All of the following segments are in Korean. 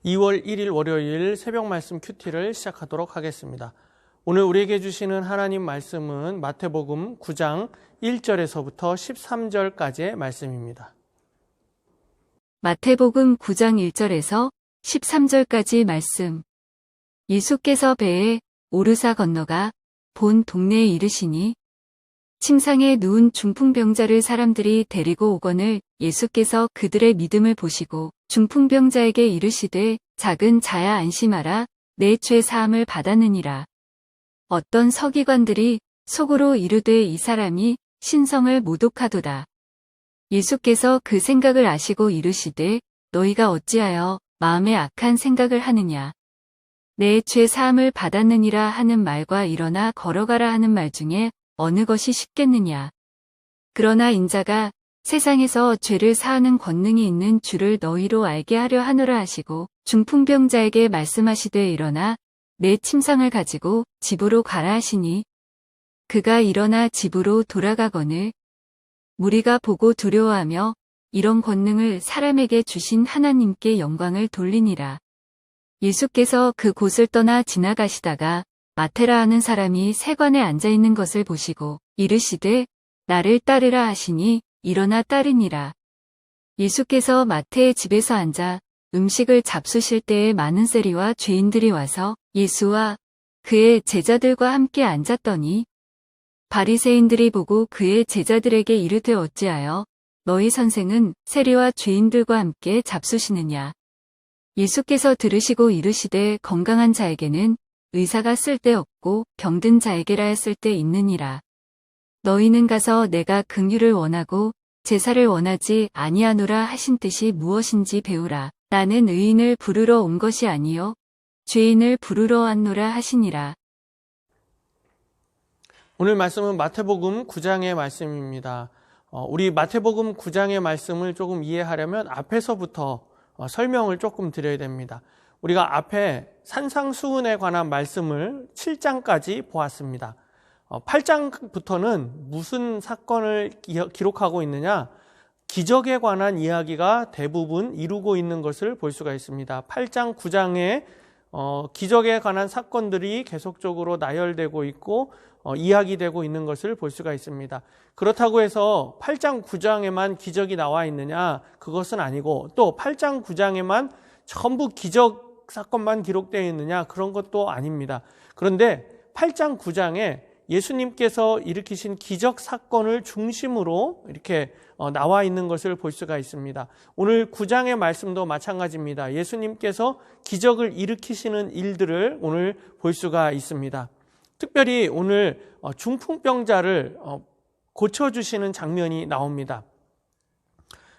2월 1일 월요일 새벽 말씀 큐티를 시작하도록 하겠습니다. 오늘 우리에게 주시는 하나님 말씀은 마태복음 9장 1절에서부터 13절까지의 말씀입니다. 마태복음 9장 1절에서 13절까지 말씀. 예수께서 배에 오르사 건너가 본 동네에 이르시니 침상에 누운 중풍병자를 사람들이 데리고 오거늘 예수께서 그들의 믿음을 보시고 중풍병자에게 이르시되 작은 자야 안심하라 내 죄 사함을 받았느니라. 어떤 서기관들이 속으로 이르되 이 사람이 신성을 모독하도다. 예수께서 그 생각을 아시고 이르시되 너희가 어찌하여 마음에 악한 생각을 하느냐. 내 죄 사함을 받았느니라 하는 말과 일어나 걸어가라 하는 말 중에 어느 것이 쉽겠느냐. 그러나 인자가 세상에서 죄를 사하는 권능이 있는 줄을 너희로 알게 하려 하노라 하시고 중풍병자에게 말씀하시되 일어나 내 침상을 가지고 집으로 가라 하시니 그가 일어나 집으로 돌아가거늘 무리가 보고 두려워하며 이런 권능을 사람에게 주신 하나님께 영광을 돌리니라. 예수께서 그 곳을 떠나 지나가시다가 마테라 하는 사람이 세관에 앉아있는 것을 보시고 이르시되 나를 따르라 하시니 일어나 따르니라. 예수께서 마태의 집에서 앉아 음식을 잡수실 때에 많은 세리와 죄인들이 와서 예수와 그의 제자들과 함께 앉았더니 바리새인들이 보고 그의 제자들에게 이르되 어찌하여 너희 선생은 세리와 죄인들과 함께 잡수시느냐. 예수께서 들으시고 이르시되 건강한 자에게는 의사가 쓸데없고 병든 자에게라 쓸데 있느니라. 너희는 가서 내가 긍휼을 원하고 제사를 원하지 아니하노라 하신 뜻이 무엇인지 배우라. 나는 의인을 부르러 온 것이 아니요 죄인을 부르러 왔노라 하시니라. 오늘 말씀은 마태복음 9장의 말씀입니다. 우리 마태복음 9장의 말씀을 조금 이해하려면 앞에서부터 설명을 조금 드려야 됩니다. 우리가 앞에 산상수훈에 관한 말씀을 7장까지 보았습니다. 8장부터는 무슨 사건을 기록하고 있느냐? 기적에 관한 이야기가 대부분 이루고 있는 것을 볼 수가 있습니다. 8장, 9장에 기적에 관한 사건들이 계속적으로 나열되고 있고 이야기되고 있는 것을 볼 수가 있습니다. 그렇다고 해서 8장, 9장에만 기적이 나와 있느냐? 그것은 아니고 또 8장, 9장에만 전부 기적 사건만 기록되어 있느냐? 그런 것도 아닙니다. 그런데 8장, 9장에 예수님께서 일으키신 기적 사건을 중심으로 이렇게 나와 있는 것을 볼 수가 있습니다. 오늘 9장의 말씀도 마찬가지입니다. 예수님께서 기적을 일으키시는 일들을 오늘 볼 수가 있습니다. 특별히 오늘 중풍병자를 고쳐주시는 장면이 나옵니다.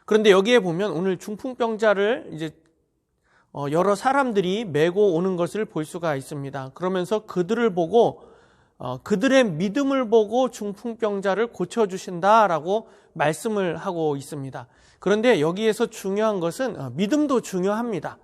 그런데 여기에 보면 오늘 중풍병자를 이제 여러 사람들이 메고 오는 것을 볼 수가 있습니다. 그러면서 그들을 보고 그들의 믿음을 보고 중풍병자를 고쳐주신다라고 말씀을 하고 있습니다. 그런데 여기에서 중요한 것은 믿음도 중요합니다.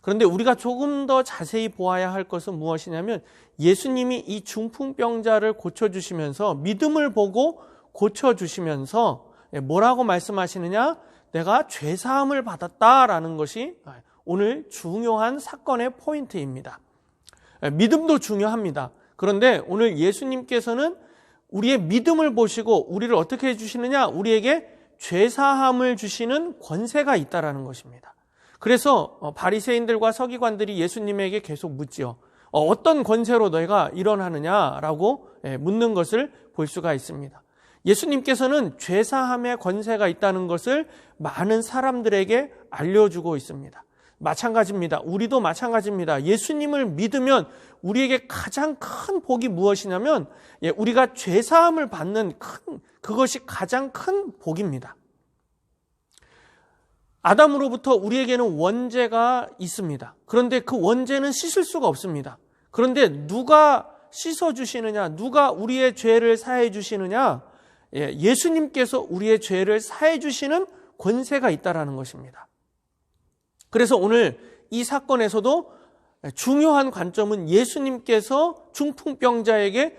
그런데 우리가 조금 더 자세히 보아야 할 것은 무엇이냐면 예수님이 이 중풍병자를 고쳐주시면서 믿음을 보고 고쳐주시면서 뭐라고 말씀하시느냐? 내가 죄사함을 받았다라는 것이 오늘 중요한 사건의 포인트입니다. 믿음도 중요합니다. 그런데 오늘 예수님께서는 우리의 믿음을 보시고 우리를 어떻게 해주시느냐? 우리에게 죄사함을 주시는 권세가 있다라는 것입니다. 그래서 바리새인들과 서기관들이 예수님에게 계속 묻지요. 어떤 권세로 너희가 일어나느냐라고 묻는 것을 볼 수가 있습니다. 예수님께서는 죄사함의 권세가 있다는 것을 많은 사람들에게 알려주고 있습니다. 마찬가지입니다. 우리도 마찬가지입니다. 예수님을 믿으면 우리에게 가장 큰 복이 무엇이냐면 우리가 죄사함을 받는 그것이 가장 큰 복입니다. 아담으로부터 우리에게는 원죄가 있습니다. 그런데 그 원죄는 씻을 수가 없습니다. 그런데 누가 씻어주시느냐? 누가 우리의 죄를 사해 주시느냐? 예수님께서 우리의 죄를 사해 주시는 권세가 있다라는 것입니다. 그래서 오늘 이 사건에서도 중요한 관점은 예수님께서 중풍병자에게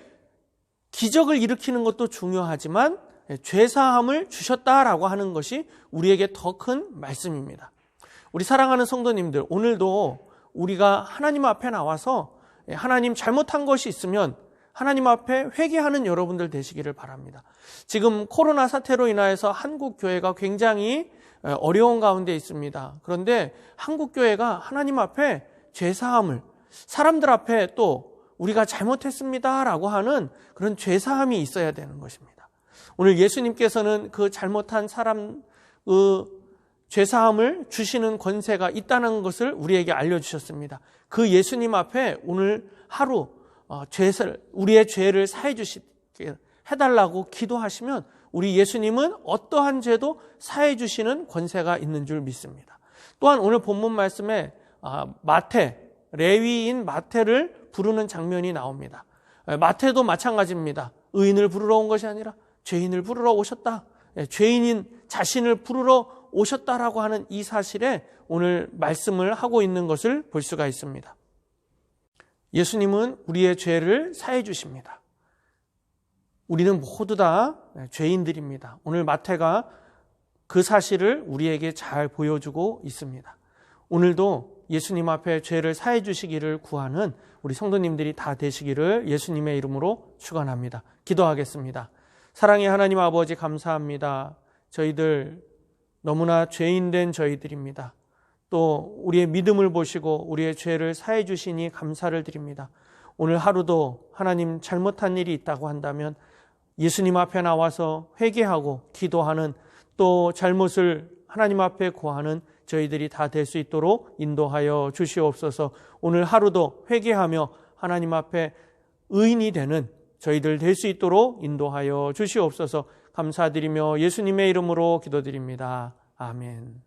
기적을 일으키는 것도 중요하지만 죄사함을 주셨다라고 하는 것이 우리에게 더 큰 말씀입니다. 우리 사랑하는 성도님들, 오늘도 우리가 하나님 앞에 나와서 하나님 잘못한 것이 있으면 하나님 앞에 회개하는 여러분들 되시기를 바랍니다. 지금 코로나 사태로 인하여서 한국 교회가 굉장히 어려운 가운데 있습니다. 그런데 한국 교회가 하나님 앞에 죄사함을, 사람들 앞에 또 우리가 잘못했습니다라고 하는 그런 죄사함이 있어야 되는 것입니다. 오늘 예수님께서는 그 잘못한 사람 죄사함을 주시는 권세가 있다는 것을 우리에게 알려주셨습니다. 그 예수님 앞에 오늘 하루 우리의 죄를 사해 주시게 해달라고 기도하시면 우리 예수님은 어떠한 죄도 사해 주시는 권세가 있는 줄 믿습니다. 또한 오늘 본문 말씀에 레위인 마태를 부르는 장면이 나옵니다. 마태도 마찬가지입니다. 의인을 부르러 온 것이 아니라 죄인을 부르러 오셨다. 죄인인 자신을 부르러 오셨다라고 하는 이 사실에 오늘 말씀을 하고 있는 것을 볼 수가 있습니다. 예수님은 우리의 죄를 사해 주십니다. 우리는 모두 다 죄인들입니다. 오늘 마태가 그 사실을 우리에게 잘 보여주고 있습니다. 오늘도 예수님 앞에 죄를 사해 주시기를 구하는 우리 성도님들이 다 되시기를 예수님의 이름으로 축원합니다. 기도하겠습니다. 사랑의 하나님 아버지, 감사합니다. 저희들 너무나 죄인된 저희들입니다. 또 우리의 믿음을 보시고 우리의 죄를 사해 주시니 감사를 드립니다. 오늘 하루도 하나님 잘못한 일이 있다고 한다면 예수님 앞에 나와서 회개하고 기도하는, 또 잘못을 하나님 앞에 고하는 저희들이 다 될 수 있도록 인도하여 주시옵소서. 오늘 하루도 회개하며 하나님 앞에 의인이 되는 저희들 될 수 있도록 인도하여 주시옵소서. 감사드리며 예수님의 이름으로 기도드립니다. 아멘.